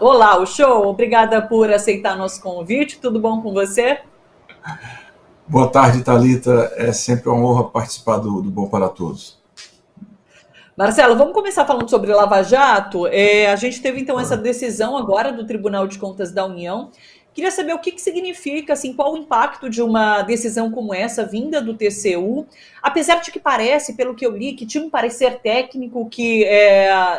Olá, o show, obrigada por aceitar nosso convite. Tudo bom com você? Boa tarde, Thalita. É sempre uma honra participar do Bom para Todos. Marcelo, vamos começar falando sobre Lava Jato. A gente teve então essa Claro. decisão agora do Tribunal de Contas da União. Queria saber o que que significa, assim, qual o impacto de uma decisão como essa vinda do TCU, apesar de que parece, pelo que eu li, que tinha um parecer técnico que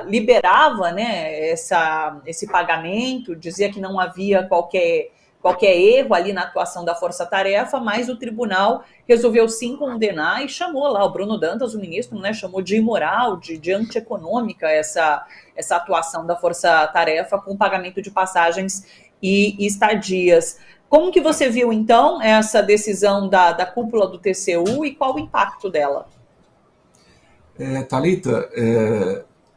liberava, né, esse pagamento, dizia que não havia qualquer erro ali na atuação da força-tarefa, mas o tribunal resolveu sim condenar e chamou lá o Bruno Dantas, o ministro, né, chamou de imoral, de antieconômica essa atuação da força-tarefa com pagamento de passagens e estadias. Como que você viu, então, essa decisão da cúpula do TCU e qual o impacto dela? Thalita,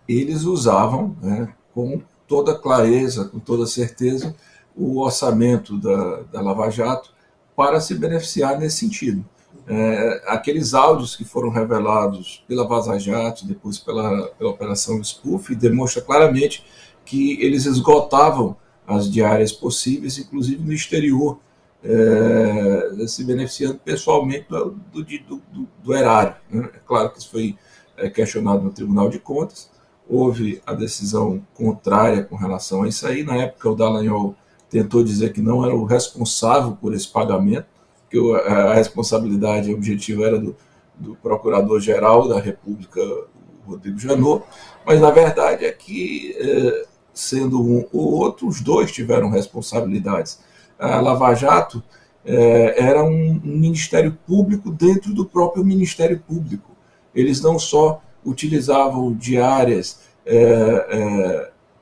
eles usavam, né, com toda clareza, com toda certeza, o orçamento da Lava Jato para se beneficiar nesse sentido. Aqueles áudios que foram revelados pela Vaza Jato, depois pela Operação Spoof, demonstra claramente que eles esgotavam as diárias possíveis, inclusive no exterior, se beneficiando pessoalmente do erário. Né? É claro que isso foi questionado no Tribunal de Contas, houve a decisão contrária com relação a isso aí. Na época, o Dallagnol tentou dizer que não era o responsável por esse pagamento, que a responsabilidade objetiva era do Procurador-Geral da República, Rodrigo Janot, mas na verdade é que, sendo um ou outro, os dois tiveram responsabilidades. A Lava Jato era um ministério público dentro do próprio Ministério Público. Eles não só utilizavam diárias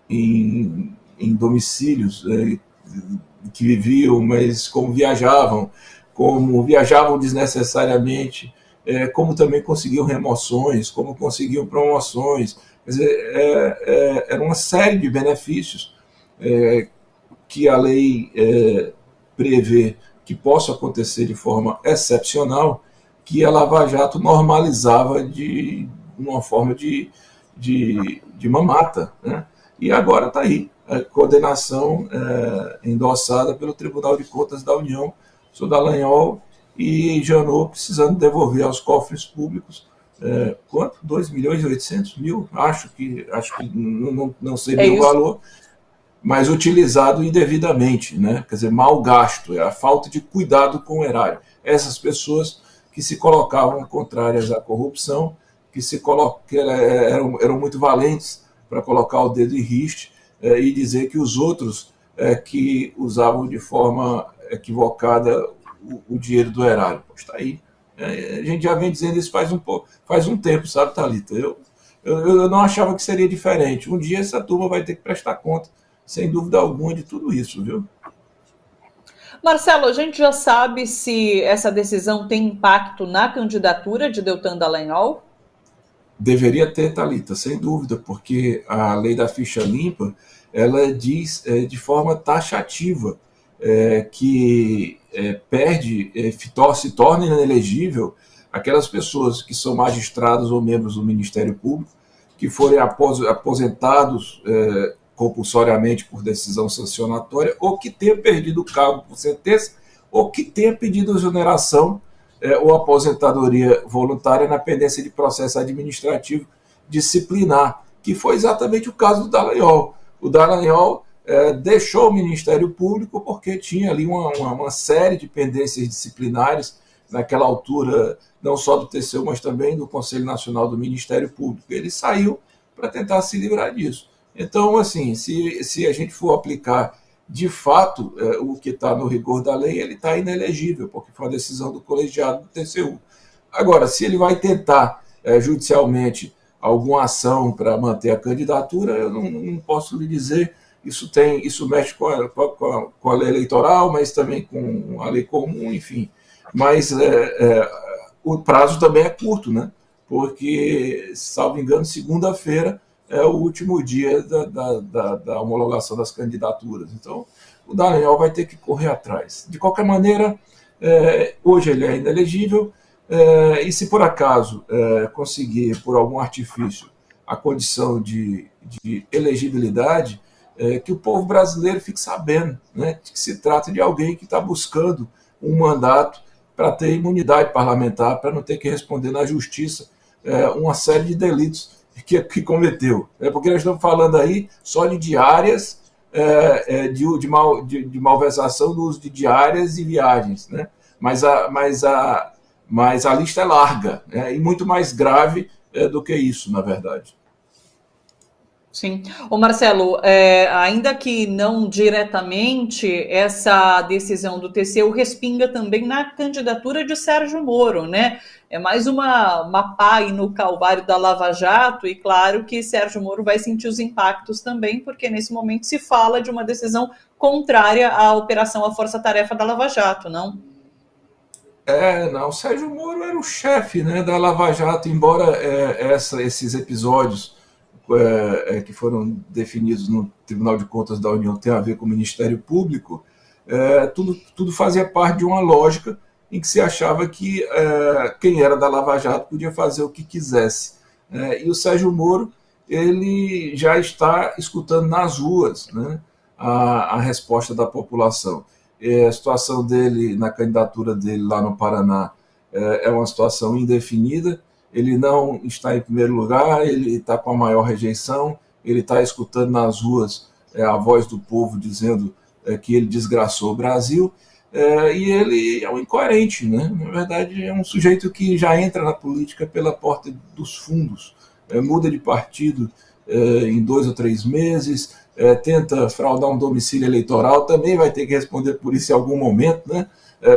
em domicílios que viviam, mas como viajavam desnecessariamente, como também conseguiam remoções, como conseguiam promoções. Quer dizer, era uma série de benefícios que a lei prevê que possa acontecer de forma excepcional, que a Lava Jato normalizava de uma forma de mamata. Né? E agora está aí a condenação endossada pelo Tribunal de Contas da União, sobre Dallagnol e Janot precisando devolver aos cofres públicos quanto? 2 milhões e 800 mil? Acho que não sei É bem o isso. valor, mas utilizado indevidamente, né? Quer dizer, mal gasto, é a falta de cuidado com o erário. Essas pessoas que se colocavam contrárias à corrupção, que eram muito valentes para colocar o dedo em riste e dizer que os outros que usavam de forma equivocada o dinheiro do erário. Pois está aí. A gente já vem dizendo isso faz um tempo, sabe, Thalita? Eu não achava que seria diferente. Um dia essa turma vai ter que prestar conta, sem dúvida alguma, de tudo isso, viu? Marcelo, a gente já sabe se essa decisão tem impacto na candidatura de Deltan Dallagnol? Deveria ter, Thalita, sem dúvida, porque a lei da ficha limpa, ela diz de forma taxativa que se torna inelegível aquelas pessoas que são magistrados ou membros do Ministério Público, que forem aposentados compulsoriamente por decisão sancionatória, ou que tenha perdido o cargo por sentença, ou que tenha pedido exoneração ou aposentadoria voluntária na pendência de processo administrativo disciplinar, que foi exatamente o caso do Dallagnol. O Dallagnol deixou o Ministério Público porque tinha ali uma série de pendências disciplinares naquela altura, não só do TCU, mas também do Conselho Nacional do Ministério Público. Ele saiu para tentar se livrar disso. Então, assim, se a gente for aplicar de fato o que está no rigor da lei, ele está inelegível, porque foi uma decisão do colegiado do TCU. Agora, se ele vai tentar judicialmente alguma ação para manter a candidatura, eu não posso lhe dizer. Isso mexe com a lei eleitoral, mas também com a lei comum, enfim. Mas o prazo também é curto, né? Porque, salvo engano, segunda-feira é o último dia da homologação das candidaturas. Então, o Dallagnol vai ter que correr atrás. De qualquer maneira, hoje ele é inelegível, e se por acaso conseguir, por algum artifício, a condição de elegibilidade, que o povo brasileiro fique sabendo, né, de que se trata de alguém que está buscando um mandato para ter imunidade parlamentar, para não ter que responder na justiça uma série de delitos que cometeu. Porque nós estamos falando aí só de diárias, de malversação no uso de diárias e viagens, né? Mas a lista é larga, né? E muito mais grave do que isso, na verdade. Sim. Ô Marcelo, ainda que não diretamente, essa decisão do TCU respinga também na candidatura de Sérgio Moro, né? É mais uma pá aí no calvário da Lava Jato, e claro que Sérgio Moro vai sentir os impactos também, porque nesse momento se fala de uma decisão contrária à operação, à força-tarefa da Lava Jato, não? Não, Sérgio Moro era o chefe, né, da Lava Jato, embora esses episódios que foram definidos no Tribunal de Contas da União tenham a ver com o Ministério Público, tudo fazia parte de uma lógica em que se achava que quem era da Lava Jato podia fazer o que quisesse. E o Sérgio Moro, ele já está escutando nas ruas, né, a resposta da população. A situação dele, na candidatura dele lá no Paraná, é uma situação indefinida. Ele não está em primeiro lugar, ele está com a maior rejeição, ele está escutando nas ruas a voz do povo dizendo que ele desgraçou o Brasil, e ele é um incoerente, né? Na verdade, é um sujeito que já entra na política pela porta dos fundos, muda de partido em 2 ou 3 meses, tenta fraudar um domicílio eleitoral, também vai ter que responder por isso em algum momento, né?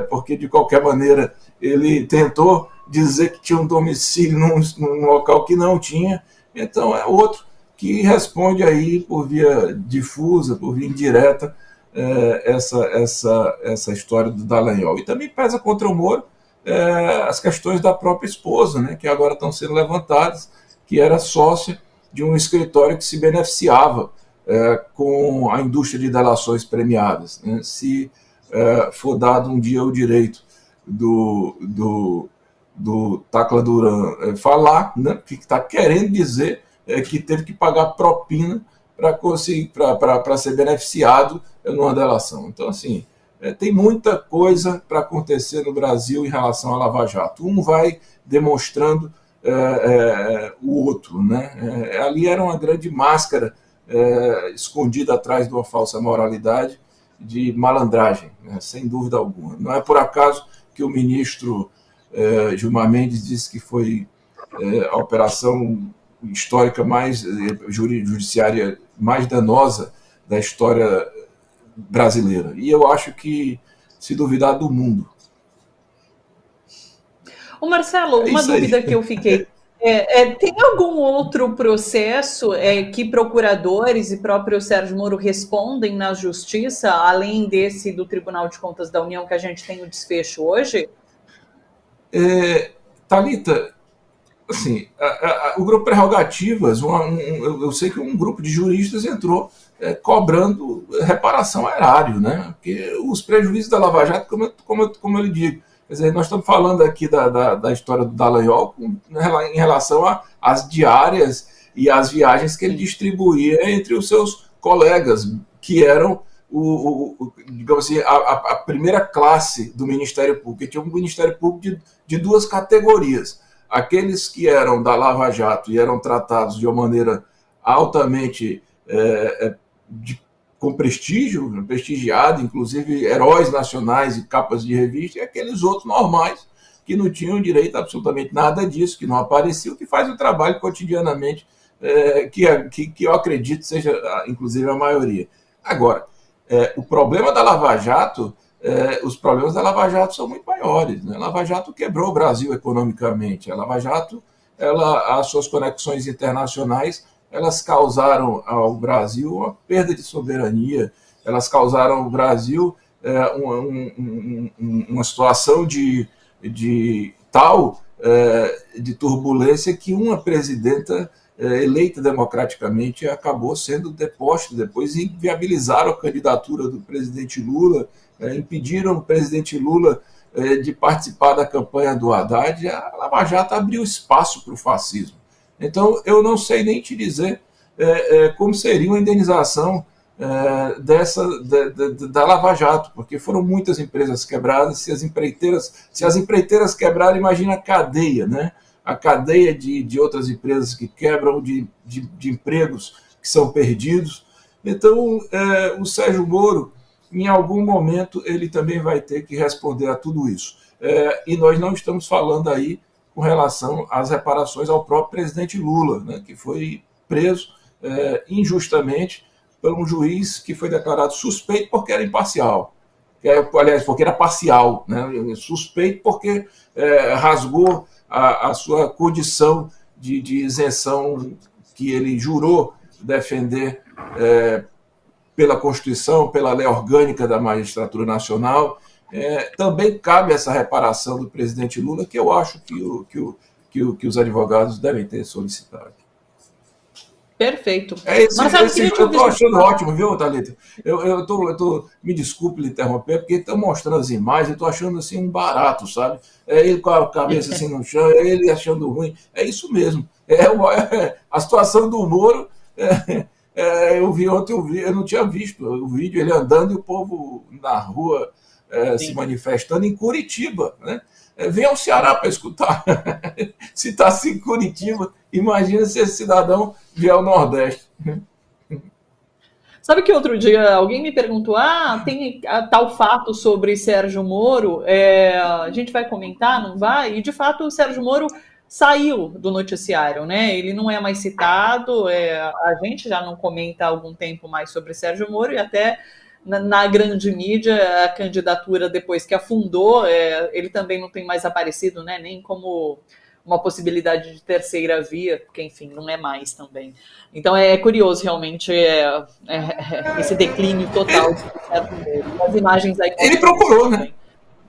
Porque, de qualquer maneira, ele tentou dizer que tinha um domicílio num local que não tinha, então é outro que responde aí por via difusa, por via indireta, essa história do Dallagnol. E também pesa contra o Moro as questões da própria esposa, né, que agora estão sendo levantadas, que era sócia de um escritório que se beneficiava com a indústria de delações premiadas, né? Se for dado um dia o direito do Tacla Duran falar, né, que está querendo dizer que teve que pagar propina para ser beneficiado numa delação. Então, assim, tem muita coisa para acontecer no Brasil em relação à Lava Jato. Um vai demonstrando o outro, né? Ali era uma grande máscara escondida atrás de uma falsa moralidade de malandragem, né? Sem dúvida alguma. Não é por acaso que o ministro Gilmar Mendes disse que foi a operação histórica judiciária mais danosa da história brasileira. E eu acho que, se duvidar, do mundo. Ô Marcelo, uma dúvida que eu fiquei. Tem algum outro processo que procuradores e próprio Sérgio Moro respondem na justiça, além desse do Tribunal de Contas da União que a gente tem o desfecho hoje? Thalita, assim, o grupo Prerrogativas, eu sei que um grupo de juristas entrou cobrando reparação a erário, né? Porque os prejuízos da Lava Jato, como eu lhe digo, quer dizer, nós estamos falando aqui da história do Dallagnol em relação às diárias e às viagens que ele distribuía entre os seus colegas, que eram digamos assim, a primeira classe do Ministério Público. Que tinha um Ministério Público de 2 categorias. Aqueles que eram da Lava Jato e eram tratados de uma maneira altamente com prestígio, prestigiado, inclusive heróis nacionais e capas de revista, e aqueles outros normais que não tinham direito a absolutamente nada disso, que não apareciam, que faz o trabalho cotidianamente, que eu acredito seja, inclusive, a maioria. Agora, o problema da Lava Jato, os problemas da Lava Jato são muito maiores, né? A Lava Jato quebrou o Brasil economicamente. A Lava Jato, as suas conexões internacionais, elas causaram ao Brasil uma perda de soberania, elas causaram ao Brasil uma situação de turbulência que uma presidenta eleita democraticamente acabou sendo deposta depois, e inviabilizaram a candidatura do presidente Lula, impediram o presidente Lula de participar da campanha do Haddad. A Lava Jato abriu espaço para o fascismo. Então, eu não sei nem te dizer como seria uma indenização da Lava Jato, porque foram muitas empresas quebradas. Se as empreiteiras quebrarem, imagina a cadeia, né? A cadeia de outras empresas que quebram, de empregos que são perdidos. Então, o Sérgio Moro, em algum momento, ele também vai ter que responder a tudo isso. E nós não estamos falando aí com relação às reparações ao próprio presidente Lula, né, que foi preso injustamente por um juiz que foi declarado suspeito porque era imparcial. Aliás, porque era parcial, né, suspeito porque rasgou a sua condição de isenção que ele jurou defender pela Constituição, pela lei orgânica da Magistratura Nacional. Também cabe essa reparação do presidente Lula, que eu acho que os advogados devem ter solicitado. Perfeito. Marcelo, eu estou achando ótimo, viu, Thalita? Me desculpe lhe interromper, porque estão mostrando as imagens, eu estou achando assim um barato, sabe? Ele com a cabeça assim no chão, ele achando ruim. É isso mesmo. A situação do Moro. Eu vi ontem, eu não tinha visto o vídeo, ele andando e o povo na rua se manifestando em Curitiba, né? Vem ao Ceará para escutar. Se está assim em Curitiba, imagina se esse cidadão vier ao Nordeste. Sabe que outro dia alguém me perguntou, tem tal fato sobre Sérgio Moro, a gente vai comentar, não vai? E de fato o Sérgio Moro saiu do noticiário, né? Ele não é mais citado, a gente já não comenta há algum tempo mais sobre Sérgio Moro, e até na grande mídia, a candidatura, depois que afundou, ele também não tem mais aparecido, né? Nem como uma possibilidade de terceira via, porque, enfim, não é mais também. Então é curioso, realmente, esse declínio total de Sérgio Moro. As imagens aí... Ele procurou, né?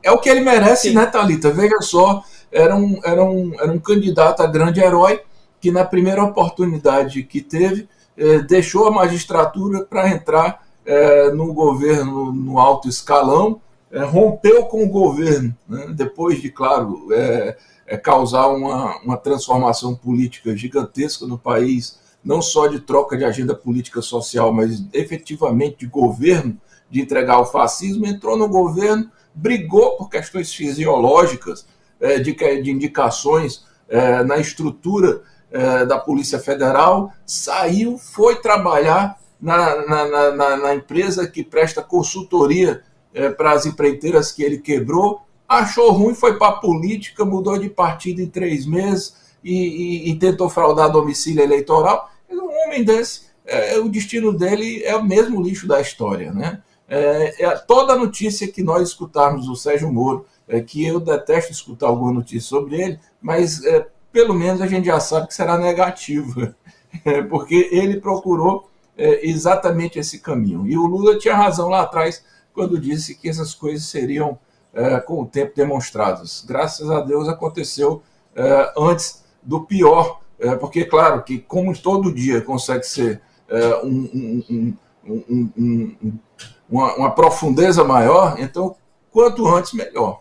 É o que ele merece, sim, né, Thalita? Veja só, era um candidato a grande herói que, na primeira oportunidade que teve, deixou a magistratura para entrar no governo no alto escalão, rompeu com o governo, né, depois de, claro, causar uma transformação política gigantesca no país, não só de troca de agenda política social, mas efetivamente de governo, de entregar o fascismo. Entrou no governo, brigou por questões fisiológicas, de indicações na estrutura da Polícia Federal, saiu, foi trabalhar na empresa que presta consultoria para as empreiteiras que ele quebrou, achou ruim, foi para a política, mudou de partido em 3 meses e tentou fraudar domicílio eleitoral. Um homem desse, o destino dele é o mesmo lixo da história, né? Toda notícia que nós escutarmos do Sérgio Moro, que eu detesto escutar alguma notícia sobre ele, mas pelo menos a gente já sabe que será negativa, porque ele procurou exatamente esse caminho. E o Lula tinha razão lá atrás quando disse que essas coisas seriam, com o tempo, demonstradas. Graças a Deus aconteceu antes do pior, porque, claro, que como todo dia consegue ser uma profundeza maior, então, quanto antes, melhor.